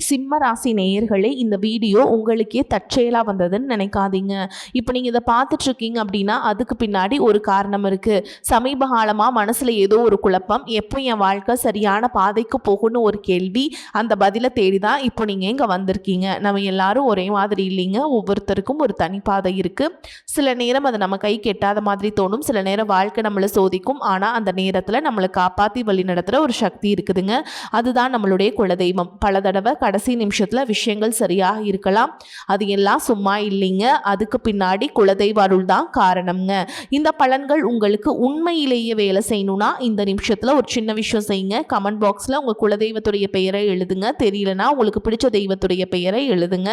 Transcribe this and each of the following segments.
சிம்ம ராசி நேயர்களே, இந்த வீடியோ உங்களுக்கே தற்செயலாக வந்ததுன்னு நினைக்காதீங்க. இப்போ நீங்கள் இதை பார்த்துட்ருக்கீங்க அப்படின்னா அதுக்கு பின்னாடி ஒரு காரணம் இருக்குது. சமீப காலமாக மனசில் ஏதோ ஒரு குழப்பம், எப்போ என் வாழ்க்கை சரியான பாதைக்கு போகணும்னு ஒரு கேள்வி. அந்த பதிலை தேடி தான் இப்போ நீங்கள் இங்கே வந்திருக்கீங்க. நம்ம எல்லாரும் ஒரே மாதிரி இல்லைங்க, ஒவ்வொருத்தருக்கும் ஒரு தனிப்பாதை இருக்குது. சில நேரம் அது நம்ம கை கெட்டாத மாதிரி தோணும், சில நேரம் வாழ்க்கை நம்மளை சோதிக்கும். ஆனால் அந்த நேரத்தில் நம்மளை காப்பாற்றி வழி நடத்துகிற ஒரு சக்தி இருக்குதுங்க. அதுதான் நம்மளுடைய குலதெய்வம். பல தடவை கடைசி நிமிஷத்தில் விஷயங்கள் சரியாக இருக்கலாம், அது எல்லாம் சும்மா இல்லைங்க. அதுக்கு பின்னாடி குலதெய்வ அருள் தான் காரணம்ங்க. இந்த பலன்கள் உங்களுக்கு உண்மையிலேயே வேலை செய்யணும்னா இந்த நிமிஷத்தில் ஒரு சின்ன விஷயம் செய்யுங்க. கமெண்ட் பாக்ஸில் உங்கள் குலதெய்வத்துடைய பெயரை எழுதுங்க. தெரியலனா உங்களுக்கு பிடிச்ச தெய்வத்துடைய பெயரை எழுதுங்க,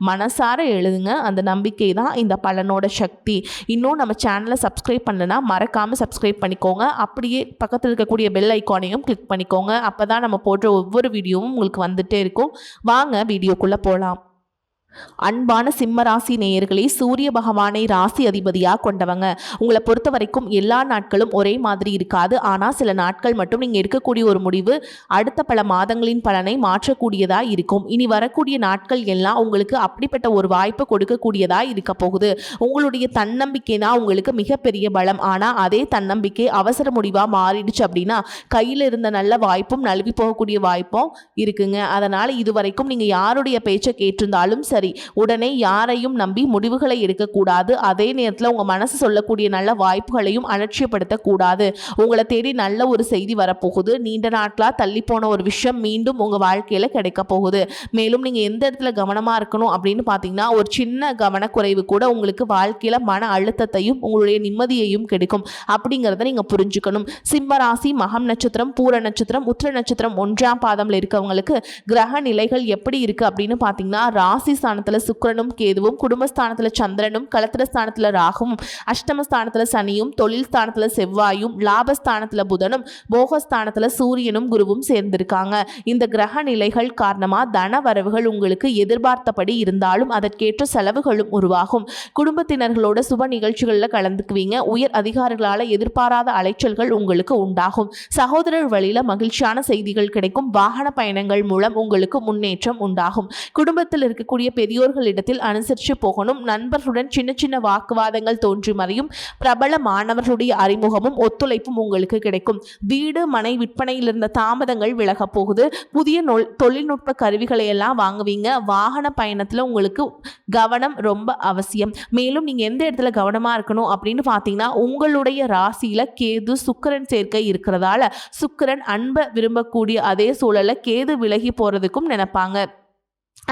மனசார எழுதுங்க. அந்த நம்பிக்கை தான் இந்த பலனோட சக்தி. இன்னும் நம்ம சேனலை சப்ஸ்கிரைப் பண்ணலனா மறக்காமல் சப்ஸ்கிரைப் பண்ணிக்கோங்க. அப்படியே பக்கத்தில் இருக்கக்கூடிய பெல் ஐக்கானையும் கிளிக் பண்ணிக்கோங்க. அப்போ தான் நம்ம போடுற ஒவ்வொரு வீடியோவும் உங்களுக்கு வந்துட்டே இருக்கும். வாங்க வீடியோக்குள்ளே போகலாம். அன்பான சிம்ம ராசி நேயர்களே, சூரிய பகவானை ராசி அதிபதியாக கொண்டவங்க. உங்களை பொறுத்த வரைக்கும் எல்லா நாட்களும் ஒரே மாதிரி இருக்காது. ஆனால் சில நாட்கள் மட்டும் நீங்கள் எடுக்கக்கூடிய ஒரு முடிவு அடுத்த பல மாதங்களின் பலனை மாற்றக்கூடியதாக இருக்கும். இனி வரக்கூடிய நாட்கள் எல்லாம் உங்களுக்கு அப்படிப்பட்ட ஒரு வாய்ப்பு கொடுக்கக்கூடியதாக இருக்க போகுது. உங்களுடைய தன்னம்பிக்கை தான் உங்களுக்கு மிகப்பெரிய பலம். ஆனால் அதே தன்னம்பிக்கை அவசர முடிவாக மாறிடுச்சு அப்படின்னா கையில் இருந்த நல்ல வாய்ப்பும் நழுவி போகக்கூடிய வாய்ப்பும் இருக்குங்க. அதனால் இதுவரைக்கும் நீங்கள் யாருடைய பேச்சை கேட்டிருந்தாலும் சரி, உடனே யாரையும் நம்பி முடிவுகளை எடுக்கக்கூடாது. அதே நேரத்தில் உங்கள் மனசு சொல்லக்கூடிய நல்ல வாய்ப்புகளையும் அலட்சியப்படுத்தக்கூடாது. உங்களை தேடி நல்ல ஒரு செய்தி வரப்போகுது. நீண்ட நாட்களாக தள்ளி போன ஒரு விஷயம் மீண்டும் உங்கள் வாழ்க்கையில் கிடைக்க போகுது. மேலும் நீங்கள் எந்த இடத்துல கவனமாக இருக்கணும் அப்படின்னு பார்த்தீங்கன்னா, ஒரு சின்ன கவனக்குறைவு கூட உங்களுக்கு வாழ்க்கையில் மன அழுத்தத்தையும் உங்களுடைய நிம்மதியையும் கிடைக்கும் அப்படிங்கிறத நீங்கள் புரிஞ்சுக்கணும். சிம்ம ராசி மகம் நட்சத்திரம், பூர நட்சத்திரம், உத்திர நட்சத்திரம் 1ஆம் பாதம்ல இருக்கவங்களுக்கு கிரக நிலைகள் எப்படி இருக்குது அப்படின்னு பார்த்தீங்கன்னா, ராசி ஸ்தானத்தில் சுக்கிரனும் கேதுவும், குடும்பஸ்தானத்தில் சந்திரனும், களத்திரஸ்தானத்தில் ராகுவும், அஷ்டமஸ்தானத்தில் சனியும், தொழில் ஸ்தானத்தில் செவ்வாயும், லாபஸ்தானத்தில் புதனும், போகஸ்தானத்தில் சூரியனும் குருவும் சேர்ந்திருக்காங்க. இந்த கிரக நிலைகள் காரணமாக தன வரவுகள் உங்களுக்கு எதிர்பார்த்தபடி இருந்தாலும் அதற்கேற்ற செலவுகளும் உருவாகும். குடும்பத்தினர்களோட சுப நிகழ்ச்சிகளில் கலந்துக்குவீங்க. உயர் அதிகாரிகளால் எதிர்பாராத அலைச்சல்கள் உங்களுக்கு உண்டாகும். சகோதரர் வழியில் மகிழ்ச்சியான செய்திகள் கிடைக்கும். வாகன பயணங்கள் மூலம் உங்களுக்கு முன்னேற்றம் உண்டாகும். குடும்பத்தில் இருக்கக்கூடிய பெரியோர்களிடத்தில் அனுசரித்து போகணும். நண்பர்களுடன் சின்ன சின்ன வாக்குவாதங்கள் தோன்றி மறையும். பிரபல மாணவர்களுடைய அறிமுகமும் ஒத்துழைப்பும் உங்களுக்கு கிடைக்கும். வீடு மனை விற்பனையில் இருந்த தாமதங்கள் விலக போகுது. புதிய தொழில்நுட்ப கருவிகளை எல்லாம் வாங்குவீங்க. வாகன பயணத்தில் உங்களுக்கு கவனம் ரொம்ப அவசியம். மேலும் நீங்கள் எந்த இடத்துல கவனமாக இருக்கணும் அப்படின்னு பார்த்தீங்கன்னா, உங்களுடைய ராசியில் கேது சுக்கிரன் சேர்க்கை இருக்கிறதால சுக்கிரன் அன்பை விரும்பக்கூடிய அதே சூழலை கேது விலகி போகிறதுக்கும் நினைப்பாங்க.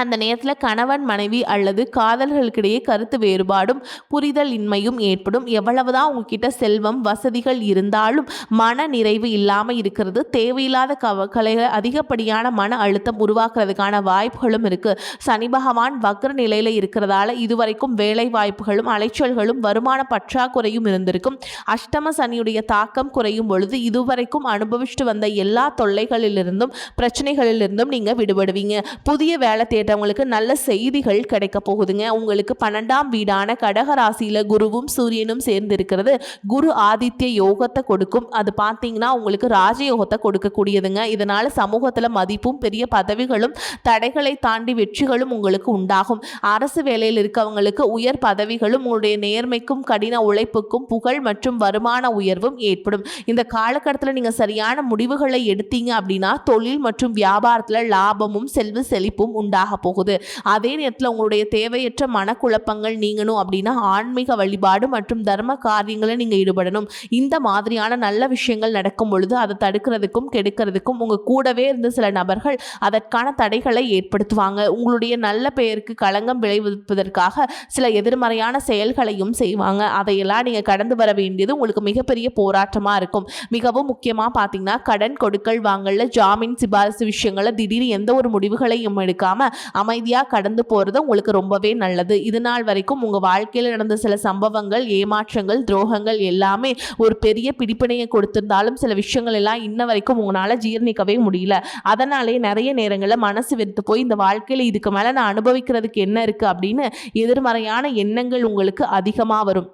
அந்த நேரத்தில் கணவன் மனைவி அல்லது காதல்களுக்கிடையே கருத்து வேறுபாடும் புரிதல் இன்மையும் ஏற்படும். எவ்வளவுதான் உங்ககிட்ட செல்வம் வசதிகள் இருந்தாலும் மன நிறைவு இல்லாமல் இருக்கிறது. தேவையில்லாத கவலைகளை அதிகப்படியான மன அழுத்தம் உருவாக்குறதுக்கான வாய்ப்புகளும் இருக்குது. சனி பகவான் வக்ர நிலையில் இருக்கிறதால இதுவரைக்கும் வேலை வாய்ப்புகளும் அலைச்சல்களும் வருமான பற்றாக்குறையும் இருந்திருக்கும். அஷ்டம சனியுடைய தாக்கம் குறையும் பொழுது இதுவரைக்கும் அனுபவிச்சுட்டு வந்த எல்லா தொல்லைகளிலிருந்தும் பிரச்சனைகளிலிருந்தும் நீங்கள் விடுபடுவீங்க. புதிய வேலை தேட்டவங்களுக்கு நல்ல செய்திகள் கிடைக்க போகுதுங்க. உங்களுக்கு 12ஆம் வீடான கடக ராசியில குருவும் சூரியனும் சேர்ந்து இருக்கிறது. குரு ஆதித்ய யோகத்தை கொடுக்கும். அது பார்த்தீங்கன்னா உங்களுக்கு ராஜயோகத்தை கொடுக்கக்கூடியதுங்க. இதனால சமூகத்தில் மதிப்பும் பெரிய பதவிகளும் தடைகளை தாண்டி வெற்றிகளும் உங்களுக்கு உண்டாகும். அரசு வேலையில் இருக்கவங்களுக்கு உயர் பதவிகளும் உங்களுடைய நேர்மைக்கும் கடின உழைப்புக்கும் புகழ் மற்றும் வருமான உயர்வும் ஏற்படும். இந்த காலகட்டத்தில் நீங்கள் சரியான முடிவுகளை எடுத்தீங்க அப்படின்னா தொழில் மற்றும் வியாபாரத்தில் லாபமும் செல்வ செழிப்பும் உண்டாகும் போகுது. அதே நேரத்தில் உங்களுடைய தேவையற்ற மனக்குழப்பங்கள் நீங்கணும் அப்படின்னா ஆன்மீக வழிபாடு மற்றும் தர்ம காரியங்களை நீங்க ஈடுபடணும். இந்த மாதிரியான நல்ல விஷயங்கள் நடக்கும் பொழுது அதை தடுக்கிறதுக்கும் கெடுக்கிறதுக்கும் உங்க கூடவே இருந்து சில நபர்கள் அதற்கான தடைகளை ஏற்படுத்துவாங்க. உங்களுடைய நல்ல பெயருக்கு களங்கம் விளைவிப்பதற்காக சில எதிர்மறையான செயல்களையும் செய்வாங்க. அதையெல்லாம் நீங்க கடந்து வர வேண்டியது உங்களுக்கு மிகப்பெரிய போராட்டமா இருக்கும். மிகவும் முக்கியமா பாத்தீங்கன்னா, கடன் கொடுக்கல் வாங்கல ஜாமீன் சிபாரிசு விஷயங்களை திடீர் எந்த ஒரு முடிவுகளையும் எடுக்காம அமைதியாக கடந்து போகிறது உங்களுக்கு ரொம்பவே நல்லது. இது நாள் வரைக்கும் உங்கள் வாழ்க்கையில் நடந்த சில சம்பவங்கள், ஏமாற்றங்கள், துரோகங்கள் எல்லாமே ஒரு பெரிய பிடிப்பினையை கொடுத்திருந்தாலும் சில விஷயங்கள் எல்லாம் இன்ன வரைக்கும் உங்களால் ஜீர்ணிக்கவே முடியல. அதனாலே நிறைய நேரங்களில் மனசு வெறுத்து போய் இந்த வாழ்க்கையில் இதுக்கு மேலே நான் அனுபவிக்கிறதுக்கு என்ன இருக்குது அப்படின்னு எதிர்மறையான எண்ணங்கள் உங்களுக்கு அதிகமாக வரும்.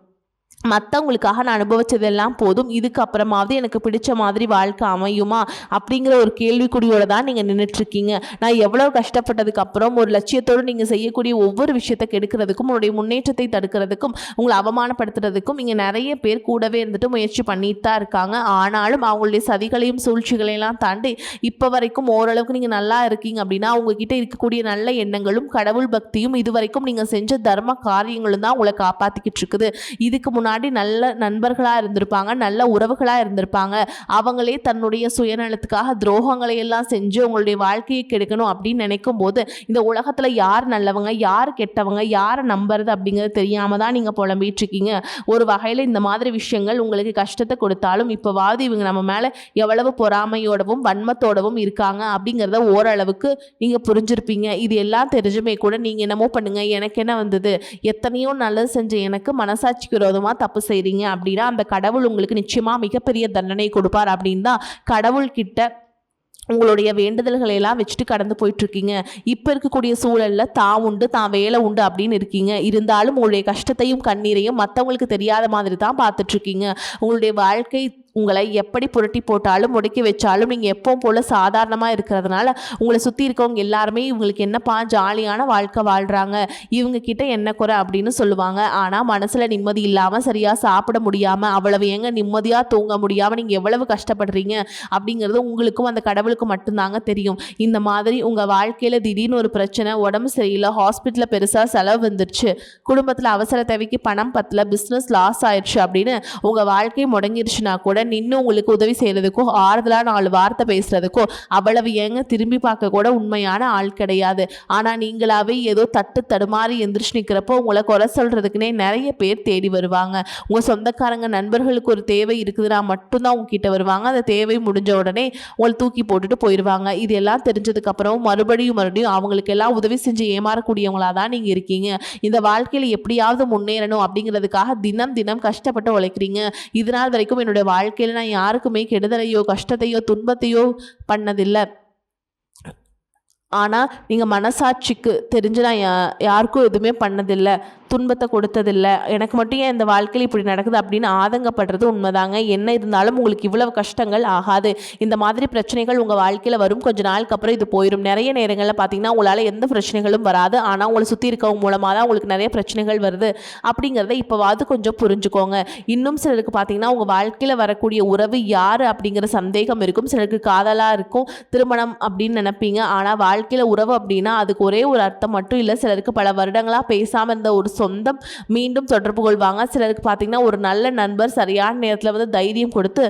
மற்றவங்களுக்காக நான் அனுபவிச்சதெல்லாம் போதும், இதுக்கப்புறமாவது எனக்கு பிடிச்ச மாதிரி வாழ்க்கை அமையுமா அப்படிங்கிற ஒரு கேள்விக்குறியோட தான் நீங்கள் நின்றுட்டுருக்கீங்க. நான் எவ்வளோ கஷ்டப்பட்டதுக்கு அப்புறம் ஒரு லட்சியத்தோடு நீங்கள் செய்யக்கூடிய ஒவ்வொரு விஷயத்தை கெடுக்கிறதுக்கும், உங்களுடைய முன்னேற்றத்தை தடுக்கிறதுக்கும், உங்களை அவமானப்படுத்துறதுக்கும் இங்கே நிறைய பேர் கூடவே இருந்துட்டு முயற்சி பண்ணிட்டு தான் இருக்காங்க. ஆனாலும் அவங்களுடைய சதிகளையும் சூழ்ச்சிகளையெல்லாம் தாண்டி இப்போ வரைக்கும் ஓரளவுக்கு நீங்கள் நல்லா இருக்கீங்க அப்படின்னா உங்ககிட்ட இருக்கக்கூடிய நல்ல எண்ணங்களும் கடவுள் பக்தியும் இது வரைக்கும் நீங்கள் செஞ்ச தர்ம காரியங்களும் தான் உங்களை காப்பாற்றிக்கிட்டு இருக்குது. இதுக்கு முன்னாடி நல்ல நண்பர்களாக இருந்திருப்பாங்க, நல்ல உறவுகளாக இருந்திருப்பாங்க. அவங்களே தன்னுடைய சுயநலத்துக்காக துரோகங்களை எல்லாம் செஞ்சு உங்களுடைய வாழ்க்கையை கெடுக்கணும் அப்படின்னு நினைக்கும் போது இந்த உலகத்தில் யார் நல்லவங்க யார் கெட்டவங்க யாரை நம்புறது அப்படிங்கிறது தெரியாமல் தான் நீங்கள் புலம்பிட்டு இருக்கீங்க. ஒரு வகையில் இந்த மாதிரி விஷயங்கள் உங்களுக்கு கஷ்டத்தை கொடுத்தாலும் இப்போவாது இவங்க நம்ம மேலே எவ்வளவு பொறாமையோடவும் வன்மத்தோடவும் இருக்காங்க அப்படிங்கிறத ஓரளவுக்கு நீங்கள் புரிஞ்சிருப்பீங்க. இது எல்லாம் தெரிஞ்சுமே கூட நீங்கள் என்னமோ பண்ணுங்க, எனக்கு என்ன வந்தது, எத்தனையோ நல்லது செஞ்ச எனக்கு மனசாட்சிக்கு விரோதமாக தப்பு செய்கிறீங்க அப்படின்னா அந்த கடவுள் உங்களுக்கு நிச்சயமாக மிகப்பெரிய தண்டனை கொடுப்பார் அப்படின்னு தான் கடவுள்கிட்ட உங்களுடைய வேண்டுதல்களை எல்லாம் வச்சுட்டு கடந்து போயிட்டுருக்கீங்க. இப்போ இருக்கக்கூடிய சூழலில் தான் உண்டு தான் வேலை உண்டு அப்படின்னு இருக்கீங்க. இருந்தாலும் உங்களுடைய கஷ்டத்தையும் கண்ணீரையும் மற்றவங்களுக்கு தெரியாத மாதிரி தான் பார்த்துட்ருக்கீங்க. உங்களுடைய வாழ்க்கை உங்களை எப்படி புரட்டி போட்டாலும் முடக்கி வச்சாலும் நீங்கள் எப்பவும் போல் சாதாரணமாக இருக்கிறதுனால உங்களை சுற்றி இருக்கவங்க எல்லாருமே இவங்களுக்கு என்னப்பா ஜாலியான வாழ்க்கை வாழ்கிறாங்க, இவங்கக்கிட்ட என்ன குறை அப்படின்னு சொல்லுவாங்க. ஆனால் மனசில் நிம்மதி இல்லாமல் சரியாக சாப்பிட முடியாமல் அவ்வளவு ஏங்க நிம்மதியாக தூங்க முடியாமல் நீங்கள் எவ்வளவு கஷ்டப்படுறீங்க அப்படிங்கிறது உங்களுக்கும் அந்த கடவுளுக்கும் மட்டும்தாங்க தெரியும். இந்த மாதிரி உங்கள் வாழ்க்கையில் திடீர்னு ஒரு பிரச்சனை, உடம்பு சரியில்லை, ஹாஸ்பிட்டலில் பெருசாக செலவு வந்துருச்சு, குடும்பத்தில் அவசர தேவைக்கு பணம் பத்தல, பிஸ்னஸ் லாஸ் ஆயிடுச்சு அப்படின்னு உங்கள் வாழ்க்கை முடங்கிருச்சுன்னா கூட நின்று உங்களுக்கு உதவி செய்கிறதுக்கோ ஆறுதலாக 4 வார்த்தை பேசுகிறதுக்கோ அவ்வளவு ஏங்க திரும்பி பார்க்க கூட உண்மையான ஆள் கிடையாது. ஆனால் நீங்களாவே ஏதோ தட்டு தடுமாறி எந்திரிச்சு நிற்கிறப்போ உங்களை குறை சொல்கிறதுக்குனே நிறைய பேர் தேடி வருவாங்க. உங்கள் சொந்தக்காரங்க நண்பர்களுக்கு ஒரு தேவை இருக்குதுன்னா மட்டும்தான் உங்ககிட்ட வருவாங்க. அந்த தேவை முடிஞ்ச உடனே உங்களை தூக்கி போட்டுட்டு போயிடுவாங்க. இது எல்லாம் தெரிஞ்சதுக்கப்புறம் மறுபடியும் அவங்களுக்கு எல்லாம் உதவி செஞ்சு ஏமாறக்கூடியவங்களா தான் நீங்கள் இருக்கீங்க. இந்த வாழ்க்கையில் எப்படியாவது முன்னேறணும் அப்படிங்கிறதுக்காக தினம் தினம் கஷ்டப்பட்டு உழைக்கிறீங்க. இதனால் வரைக்கும் என்னுடைய வாழ்க்கையில் நான் யாருக்குமே கெடுதலையோ கஷ்டத்தையோ துன்பத்தையோ பண்ணதில்லை, ஆனால் நீங்கள் மனசாட்சிக்கு தெரிஞ்சு நான் யாருக்கும் எதுவுமே பண்ணதில்லை, துன்பத்தை கொடுத்ததில்லை, எனக்கு மட்டும் ஏன் இந்த வாழ்க்கையில் இப்படி நடக்குது அப்படின்னு ஆதங்கப்படுறது உண்மைதாங்க. என்ன இருந்தாலும் உங்களுக்கு இவ்வளவு கஷ்டங்கள் ஆகாது. இந்த மாதிரி பிரச்சனைகள் உங்கள் வாழ்க்கையில் வரும், கொஞ்ச நாளுக்கு அப்புறம் இது போயிடும். நிறைய நேரங்களில் பார்த்தீங்கன்னா உங்களால் எந்த பிரச்சனைகளும் வராது, ஆனால் உங்களை சுற்றி இருக்கவங்க மூலமாக தான் உங்களுக்கு நிறைய பிரச்சனைகள் வருது அப்படிங்கிறத இப்போவாது கொஞ்சம் புரிஞ்சுக்கோங்க. இன்னும் சிலருக்கு பார்த்தீங்கன்னா உங்கள் வாழ்க்கையில் வரக்கூடிய உறவு யார் அப்படிங்கிற சந்தேகம் இருக்கும். சிலருக்கு காதலாக இருக்கும், திருமணம் அப்படின்னு நினைப்பீங்க. ஆனால் வாழ்க்கையில் உறவு அப்படின்னா அதுக்கு ஒரே ஒரு அர்த்தம் மட்டும் இல்லை. சிலருக்கு பல வருடங்களாக பேசாமல் இருந்த ஒரு சொந்தம் மீண்டும் தொடர்பு கொள்வாங்க. சிலருக்கு பார்த்தீங்கன்னா ஒரு நல்ல நண்பர் சரியான நேரத்தில் வந்து தைரியம் கொடுத்து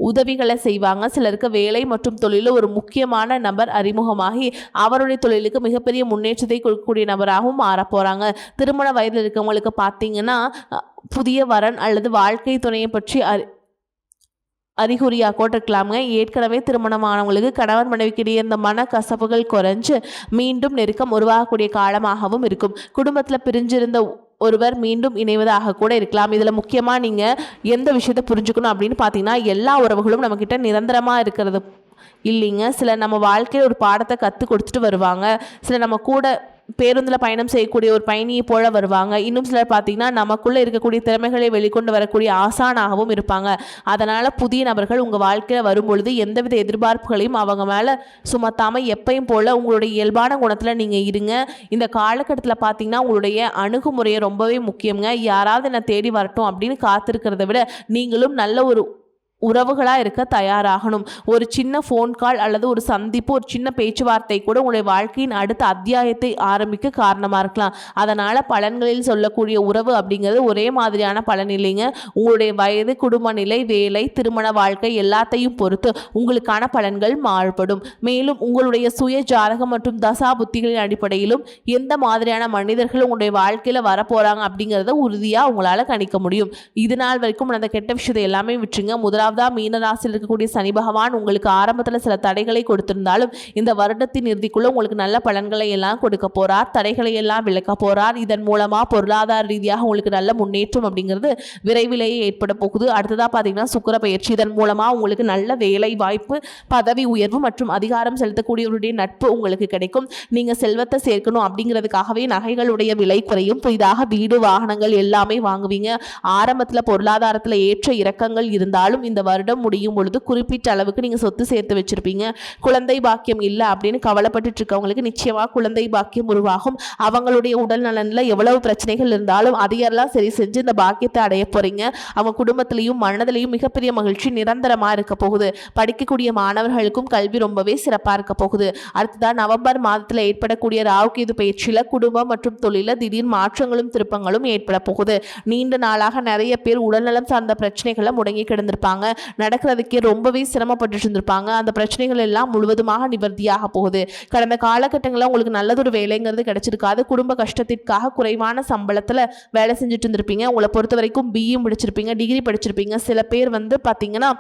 உதவிகளை செய்வாங்க. சிலருக்கு வேலை மற்றும் தொழிலில் ஒரு முக்கியமான நபர் அறிமுகமாகி அவருடைய தொழிலுக்கு மிகப்பெரிய முன்னேற்றத்தை கொடுக்கக்கூடிய நபராகவும் மாறப்போகிறாங்க. திருமண வயதில் இருக்கவங்களுக்கு பார்த்தீங்கன்னா புதிய வரன் அல்லது வாழ்க்கை துணையை பற்றி அறிகுறியாக கூட இருக்கலாமுங்க. ஏற்கனவே திருமணமானவங்களுக்கு கணவன் மனைவிக்கிடையே இந்த மன கசப்புகள் குறைஞ்சு மீண்டும் நெருக்கம் உருவாகக்கூடிய காலமாகவும் இருக்கும். குடும்பத்தில் பிரிஞ்சிருந்த ஒருவர் மீண்டும் இணைவதாக கூட இருக்கலாம். இதில் முக்கியமாக நீங்கள் எந்த விஷயத்தை புரிஞ்சுக்கணும் அப்படின்னு பார்த்தீங்கன்னா எல்லா உறவுகளும் நம்மக்கிட்ட நிரந்தரமாக இருக்கிறது இல்லைங்க. சில நம்ம வாழ்க்கையில் ஒரு பாடத்தை கற்றுக் கொடுத்துட்டு வருவாங்க. சில நம்ம கூட பேருந்தில் பயணம் செய்யக்கூடிய ஒரு பயணியை போல வருவாங்க. இன்னும் சிலர் பார்த்திங்கன்னா நமக்குள்ளே இருக்கக்கூடிய திறமைகளை வெளிக்கொண்டு வரக்கூடிய ஆசானாகவும் இருப்பாங்க. அதனால் புதிய நபர்கள் உங்கள் வாழ்க்கையில் வரும்பொழுது எந்தவித எதிர்பார்ப்புகளையும் அவங்க மேலே சுமத்தாமல் எப்பயும் போல் உங்களுடைய இயல்பான குணத்தில் நீங்கள் இருங்க. இந்த காலகட்டத்தில் பார்த்திங்கன்னா உங்களுடைய அணுகுமுறையை ரொம்பவே முக்கியங்க. யாராவது என்னை தேடி வரட்டும் அப்படின்னு காத்திருக்கிறத விட நீங்களும் நல்ல ஒரு உறவுகளாக இருக்க தயாராகணும். ஒரு சின்ன ஃபோன் கால் அல்லது ஒரு சந்திப்பு, ஒரு சின்ன பேச்சுவார்த்தை கூட உங்களுடைய வாழ்க்கையின் அடுத்த அத்தியாயத்தை ஆரம்பிக்க காரணமாக இருக்கலாம். அதனால் பலன்களில் சொல்லக்கூடிய உறவு அப்படிங்கிறது ஒரே மாதிரியான பலன் இல்லைங்க. உங்களுடைய வயது, குடும்ப நிலை, வேலை, திருமண வாழ்க்கை எல்லாத்தையும் பொறுத்து உங்களுக்கான பலன்கள் மாறுபடும். மேலும் உங்களுடைய சுய ஜாதகம் மற்றும் தசா புத்திகளின் அடிப்படையிலும் எந்த மாதிரியான மனிதர்கள் உங்களுடைய வாழ்க்கையில் வரப்போகிறாங்க அப்படிங்கிறத உறுதியாக உங்களால் கணிக்க முடியும். இது நாள் வரைக்கும் அந்த கெட்ட விஷயத்தை எல்லாமே விட்டுருங்க. முதலாவது அதாவது மீனராசியில் இருக்கக்கூடிய சனி பகவான் உங்களுக்கு ஆரம்பத்தில் சில தடைகளை கொடுத்திருந்தாலும் இந்த வருடத்தின் இறுதிக்குள்ள உங்களுக்கு நல்ல பலன்களை எல்லாம் கொடுக்க போறார், தடைகளை எல்லாம் விளக்க போறார். இதன் மூலமா பொருளாதார ரீதியாக உங்களுக்கு நல்ல முன்னேற்றம் அப்படிங்கிறது விரைவிலேயே ஏற்பட போகுது. அடுத்ததா பார்த்தீங்கன்னா சுக்கிர பயிற்சி. இதன் மூலமா உங்களுக்கு நல்ல வேலை வாய்ப்பு, பதவி உயர்வு மற்றும் அதிகாரம் செலுத்தக்கூடியவருடைய நட்பு உங்களுக்கு கிடைக்கும். நீங்க செல்வத்தை சேர்க்கணும் அப்படிங்கிறதுக்காகவே நகைகளுடைய விலை குறையும், புதிதாக வீடு வாகனங்கள் எல்லாமே வாங்குவீங்க. ஆரம்பத்தில் பொருளாதாரத்தில் ஏற்ற இறக்கங்கள் இருந்தாலும் இந்த வருடம் முடியும் பொழுது குறிப்பிட்ட அளவுக்கு நீங்க சொத்து சேர்த்து வச்சிருப்பீங்க. குழந்தை பாக்கியம் இல்லை அப்படின்னு கவலைப்பட்டு இருக்கவங்களுக்கு நிச்சயமா குழந்தை பாக்கியம் உருவாகும். அவங்களுடைய உடல் நலன்ல எவ்வளவு பிரச்சனைகள் இருந்தாலும் அதையெல்லாம் சரி செஞ்சு இந்த பாக்கியத்தை அடைய போறீங்க. அவங்க குடும்பத்திலையும் மனதிலையும் மிகப்பெரிய மகிழ்ச்சி நிரந்தரமா இருக்க போகுது. படிக்கக்கூடிய மாணவர்களுக்கும் கல்வி ரொம்பவே சிறப்பா இருக்க போகுது. அடுத்ததான் நவம்பர் மாதத்துல ஏற்படக்கூடிய ராகுகேது பயிற்சியில குடும்பம் மற்றும் தொழில திடீர் மாற்றங்களும் திருப்பங்களும் ஏற்பட போகுது. நீண்ட நாளாக நிறைய பேர் உடல்நலம் சார்ந்த பிரச்சனைகளை முடங்கி கிடந்திருப்பாங்க, நடக்கிறதுக்கே ரொம்பவே சிரமப்பட்டு இருந்திருப்பாங்க. அந்த பிரச்சனைகள் எல்லாம் முழுவதுமாக நிவர்த்தியாக போகுது. கடந்த காலகட்டங்களில் உங்களுக்கு நல்லதொரு வேலைங்கிறது கிடைச்சிருக்காது. குடும்ப கஷ்டத்திற்காக குறைவான சம்பளத்துல வேலை செஞ்சுட்டு இருந்திருப்பீங்க. உங்களை பொறுத்த வரைக்கும் பிஇ முடிச்சிருப்பீங்க, டிகிரி படிச்சிருப்பீங்க. சில பேர் வந்து பார்த்தீங்கன்னா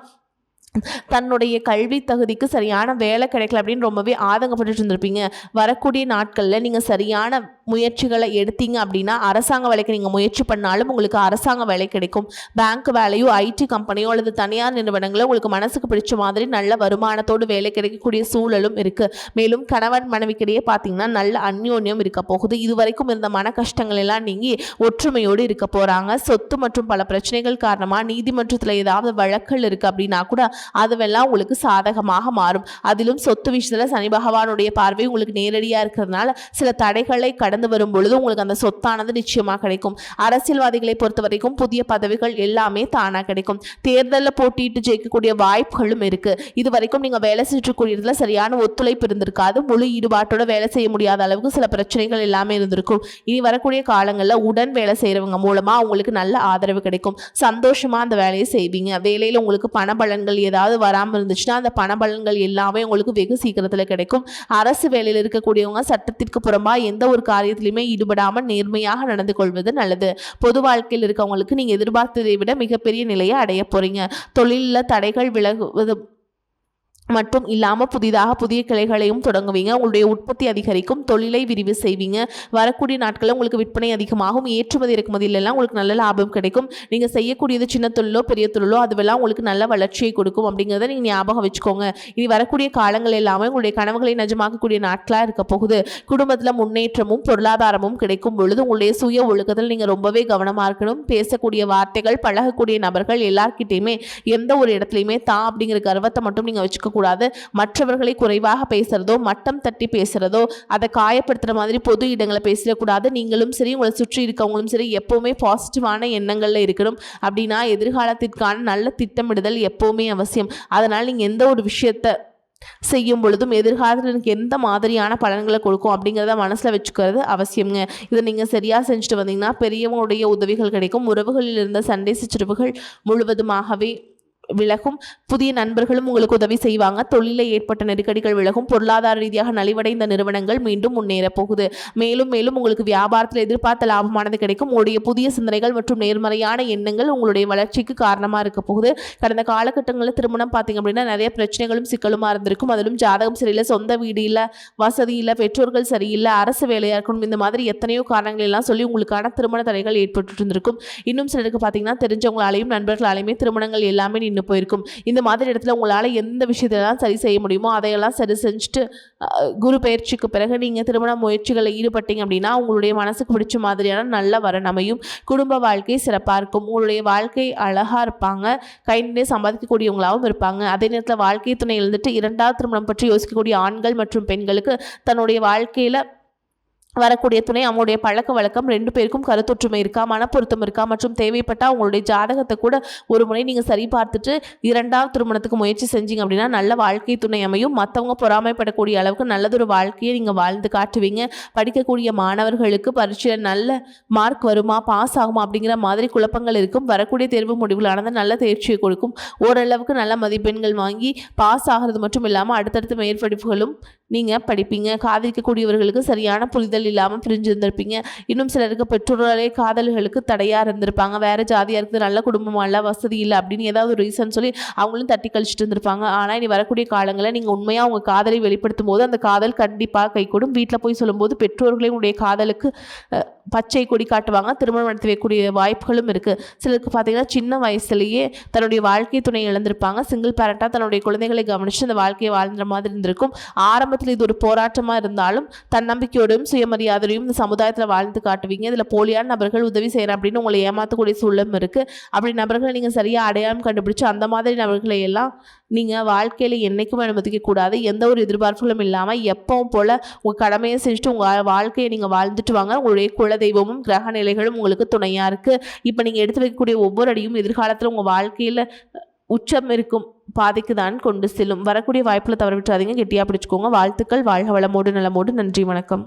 தன்னுடைய கல்வி தகுதிக்கு சரியான வேலை கிடைக்கல அப்படின்னு ரொம்பவே ஆதங்கப்பட்டு இருந்திருப்பீங்க. வரக்கூடிய நாட்களில் நீங்கள் சரியான முயற்சிகளை எடுத்தீங்க அப்படின்னா அரசாங்க வேலைக்கு நீங்கள் முயற்சி பண்ணாலும் உங்களுக்கு அரசாங்க வேலை கிடைக்கும். பேங்க் வேலையோ, ஐடி கம்பெனியோ அல்லது தனியார் நிறுவனங்களோ உங்களுக்கு மனசுக்கு பிடிச்ச மாதிரி நல்ல வருமானத்தோடு வேலை கிடைக்கக்கூடிய சூழலும் இருக்குது. மேலும் கணவன் மனைவிக்கிடையே பார்த்தீங்கன்னா நல்ல அந்யோன்யம் இருக்க போகுது. இதுவரைக்கும் இருந்த மன கஷ்டங்கள் எல்லாம் நீங்கி ஒற்றுமையோடு இருக்க போகிறாங்க. சொத்து மற்றும் பல பிரச்சனைகள் காரணமாக நீதிமன்றத்தில் ஏதாவது வழக்குகள் இருக்குது அப்படின்னா கூட அதுவெல்லாம் உங்களுக்கு சாதகமாக மாறும். அதிலும் சொத்து விஷயத்துல சனி பகவானுடைய பார்வை உங்களுக்கு நேரடியா இருக்கிறதுனால சில தடைகளை கடந்து வரும் பொழுது உங்களுக்கு அந்த சொத்தானது நிச்சயமா கிடைக்கும். அரசியல்வாதிகளை பொறுத்த வரைக்கும் புதிய பதவிகள் எல்லாமே தானா கிடைக்கும். தேர்தலில் போட்டிட்டு ஜெயிக்கக்கூடிய வாய்ப்புகளும் இருக்கு. இது வரைக்கும் நீங்க வேலை செஞ்சுக்கூடியதுல சரியான ஒத்துழைப்பு இருந்திருக்காது. முழு ஈடுபாட்டோட வேலை செய்ய முடியாத அளவுக்கு சில பிரச்சனைகள் எல்லாமே இருந்திருக்கும். இனி வரக்கூடிய காலங்களில் உடன் வேலை செய்யறவங்க மூலமா உங்களுக்கு நல்ல ஆதரவு கிடைக்கும். சந்தோஷமா அந்த வேலையை செய்வீங்க. வேலையில உங்களுக்கு பண பலன்கள் ஏதாவது வராமல் இருந்துச்சுன்னா அந்த பண பலன்கள் எல்லாமே உங்களுக்கு வெகு சீக்கிரத்தில் கிடைக்கும். அரசு வேலையில் இருக்கக்கூடியவங்க சட்டத்திற்கு புறம்பா எந்த ஒரு காரியத்திலுமே ஈடுபடாமல் நேர்மையாக நடந்து கொள்வது நல்லது. பொது வாழ்க்கையில் இருக்கவங்களுக்கு நீங்க எதிர்பார்த்ததை விட மிகப்பெரிய நிலையை அடைய போறீங்க. தொழிலில் தடைகள் விலகுவது மட்டும் இல்லாமல் புதிதாக புதிய கிளைகளையும் தொடங்குவீங்க. உங்களுடைய உற்பத்தி அதிகரிக்கும், தொழிலை விரிவு செய்வீங்க. வரக்கூடிய நாட்களில் உங்களுக்கு விற்பனை அதிகமாகும். ஏற்றுமதி இறக்குமதியிலெல்லாம் உங்களுக்கு நல்ல லாபம் கிடைக்கும். நீங்கள் செய்யக்கூடியது சின்ன தொழிலோ பெரிய தொழிலோ அதுவெல்லாம் உங்களுக்கு நல்ல வளர்ச்சியை கொடுக்கும் அப்படிங்கிறத நீங்கள் ஞாபகம் வச்சுக்கோங்க. இனி வரக்கூடிய காலங்கள் எல்லாமே உங்களுடைய கனவுகளை நிஜமாக்கக்கூடிய நாட்களாக இருக்க போகுது. குடும்பத்தில் முன்னேற்றமும் பொருளாதாரமும் கிடைக்கும் பொழுது உங்களுடைய சுய ஒழுக்கத்தில் நீங்கள் ரொம்பவே கவனமாக இருக்கணும். பேசக்கூடிய வார்த்தைகள், பழகக்கூடிய நபர்கள் எல்லார்கிட்டையுமே எந்த ஒரு இடத்துலையுமே தான் அப்படிங்கிற கர்வத்தை மட்டும் நீங்கள் வச்சுக்க கூடாது. மற்றவர்களை குறைவாக பேசுறதோ, மட்டம் தட்டி பேசுறதோ, அதை காயப்படுத்துற மாதிரி பொது இடங்களை பேசிடக்கூடாது. நீங்களும் சரி, உங்களை சுற்றி இருக்கவங்களும் சரி எப்பவுமே பாசிட்டிவான எண்ணங்கள்ல இருக்கணும். அப்படின்னா எதிர்காலத்திற்கான நல்ல திட்டமிடுதல் எப்பவுமே அவசியம். அதனால நீங்க எந்த ஒரு விஷயத்தை செய்யும் பொழுதும் எதிர்காலத்தில் எனக்கு எந்த மாதிரியான பலன்களை கொடுக்கும் அப்படிங்கிறத மனசில் வச்சுக்கிறது அவசியங்க. இதை நீங்கள் சரியாக செஞ்சுட்டு வந்தீங்கன்னா பெரியவங்களுடைய உதவிகள் கிடைக்கும். உறவுகளில் இருந்த சண்டை சச்சரவுகள் முழுவதுமாகவே விலகும். புதிய நண்பர்களும் உங்களுக்கு உதவி செய்வாங்க. தொழிலில் ஏற்பட்ட நெருக்கடிகள் விலகும். பொருளாதார ரீதியாக நலிவடைந்த நிறுவனங்கள் மீண்டும் முன்னேற போகுது. மேலும் மேலும் உங்களுக்கு வியாபாரத்தில் எதிர்பார்த்த லாபமானது கிடைக்கும். உங்களுடைய புதிய சிந்தனைகள் மற்றும் நேர்மறையான எண்ணங்கள் உங்களுடைய வளர்ச்சிக்கு காரணமாக இருக்க போகுது. கடந்த காலகட்டங்களில் திருமணம் பார்த்தீங்க அப்படின்னா நிறைய பிரச்சனைகளும் சிக்கலுமா இருந்திருக்கும். அதிலும் ஜாதகம் சரியில்லை, சொந்த வீடு இல்லை, வசதி இல்லை, பெற்றோர்கள் சரியில்லை, அரசு வேலையாக இருக்கணும், இந்த மாதிரி எத்தனையோ காரணங்கள் எல்லாம் சொல்லி உங்களுக்கான திருமண தடைகள் ஏற்பட்டு இருந்திருக்கும். இன்னும் சிலருக்கு பார்த்தீங்கன்னா தெரிஞ்சவங்களாலையும் நண்பர்களாலையுமே திருமணங்கள் எல்லாமே நின்று போயிருக்கும். இந்த மாதிரி இடத்துல உங்களால் எந்த விஷயத்தெல்லாம் சரி செய்ய முடியுமோ அதையெல்லாம் சரி செஞ்சுட்டு குரு பயிற்சிக்கு பிறகு நீங்கள் திருமண முயற்சிகளில் ஈடுபட்டீங்க அப்படின்னா உங்களுடைய மனசுக்கு பிடிச்ச மாதிரியான நல்ல வரன் அமையும். குடும்ப வாழ்க்கை சிறப்பாக இருக்கும். உங்களுடைய வாழ்க்கை அழகாக இருப்பாங்க. கை நிறைய சம்பாதிக்கக்கூடியவங்களாகவும் இருப்பாங்க. அதே நேரத்தில் வாழ்க்கை துணை எழுந்துட்டு இரண்டாவது திருமணம் பற்றி யோசிக்கக்கூடிய ஆண்கள் மற்றும் பெண்களுக்கு தன்னுடைய வாழ்க்கையில் வரக்கூடிய துணை அவங்களுடைய பழக்க வழக்கம் ரெண்டு பேருக்கும் கருத்தொற்றுமை இருக்கா, மனப்பொருத்தம் இருக்கா மற்றும் தேவைப்பட்டால் அவங்களுடைய ஜாதகத்தை கூட ஒரு முறை நீங்கள் சரி பார்த்துட்டு இரண்டாவது திருமணத்துக்கு முயற்சி செஞ்சீங்க அப்படின்னா நல்ல வாழ்க்கை துணை அமையும். மற்றவங்க பொறாமைப்படக்கூடிய அளவுக்கு நல்லதொரு வாழ்க்கையை நீங்கள் வாழ்ந்து காட்டுவீங்க. படிக்கக்கூடிய மாணவர்களுக்கு பரீட்சையில் நல்ல மார்க் வருமா, பாஸ் ஆகுமா அப்படிங்கிற மாதிரி குழப்பங்கள் இருக்கும். வரக்கூடிய தேர்வு முடிவுகளானது நல்ல தேர்ச்சியை கொடுக்கும். ஓரளவுக்கு நல்ல மதிப்பெண்கள் வாங்கி பாஸ் ஆகிறது மட்டும் இல்லாமல் அடுத்தடுத்த மேற்படிப்புகளும் நீங்கள் படிப்பீங்க. காதலிக்கக்கூடியவர்களுக்கு சரியான புரிதல் இல்லாமல் பிரிஞ்சிருந்திருப்பீங்க. இன்னும் சிலருக்கு பெற்றோர்களே காதல்களுக்கு தடையாக இருந்திருப்பாங்க. வேறு ஜாதியாக இருக்குது, நல்ல குடும்பமாக இல்லை, வசதி இல்லை அப்படின்னு ஏதாவது ஒரு ரீசன் சொல்லி அவங்களும் தட்டி கழிச்சிட்டு இருந்திருப்பாங்க. ஆனால் இனி வரக்கூடிய காலங்களில் நீங்கள் உண்மையாக உங்கள் காதலை வெளிப்படுத்தும் போது அந்த காதல் கண்டிப்பாக கைகூடும். வீட்டில் போய் சொல்லும்போது பெற்றோர்களே உங்களுடைய காதலுக்கு பச்சை கொடி காட்டுவாங்க. திருமணம் நடத்தி வைக்கக்கூடிய வாய்ப்புகளும் இருக்குது. சிலருக்கு பார்த்தீங்கன்னா சின்ன வயசுலேயே தன்னுடைய வாழ்க்கை துணை இழந்திருப்பாங்க. சிங்கிள் பேரண்டாக தன்னுடைய குழந்தைகளை கவனித்து அந்த வாழ்க்கையை வாழ்ந்த மாதிரி இருந்திருக்கும். ஆரம்பத்தில் இது ஒரு போராட்டமாக இருந்தாலும் தன்னம்பிக்கையோடும் சுயமரியாதையும் இந்த சமுதாயத்தில் வாழ்ந்து காட்டுவீங்க. இதில் போலியான நபர்கள் உதவி செய்கிறேன் அப்படின்னு உங்களை ஏமாற்றக்கூடிய சூழலும் இருக்குது. அப்படி நபர்களை நீங்கள் சரியாக அடையாளம் கண்டுபிடிச்சு அந்த மாதிரி நபர்களை எல்லாம் நீங்கள் வாழ்க்கையில் என்றைக்கும் அனுமதிக்கக்கூடாது. எந்த ஒரு எதிர்பார்ப்புகளும் இல்லாமல் எப்பவும் போல் உங்கள் கடமையை செஞ்சுட்டு உங்கள் வாழ்க்கையை நீங்கள் வாழ்ந்துட்டு வாங்க. உங்களுடைய குலதெய்வமும் கிரக நிலைகளும் உங்களுக்கு துணையாக இருக்குது. இப்போ நீங்கள் எடுத்து வைக்கக்கூடிய ஒவ்வொரு அடியும் எதிர்காலத்தில் உங்கள் வாழ்க்கையில் உச்சம் இருக்கும் பாதைக்கு தான் கொண்டு செல்லும். வரக்கூடிய வாய்ப்பில் தவற விட்டுறாதீங்க. கெட்டியாக பிடிச்சிக்கோங்க. வாழ்த்துக்கள். வாழ்க வளமோடு நலமோடு. நன்றி, வணக்கம்.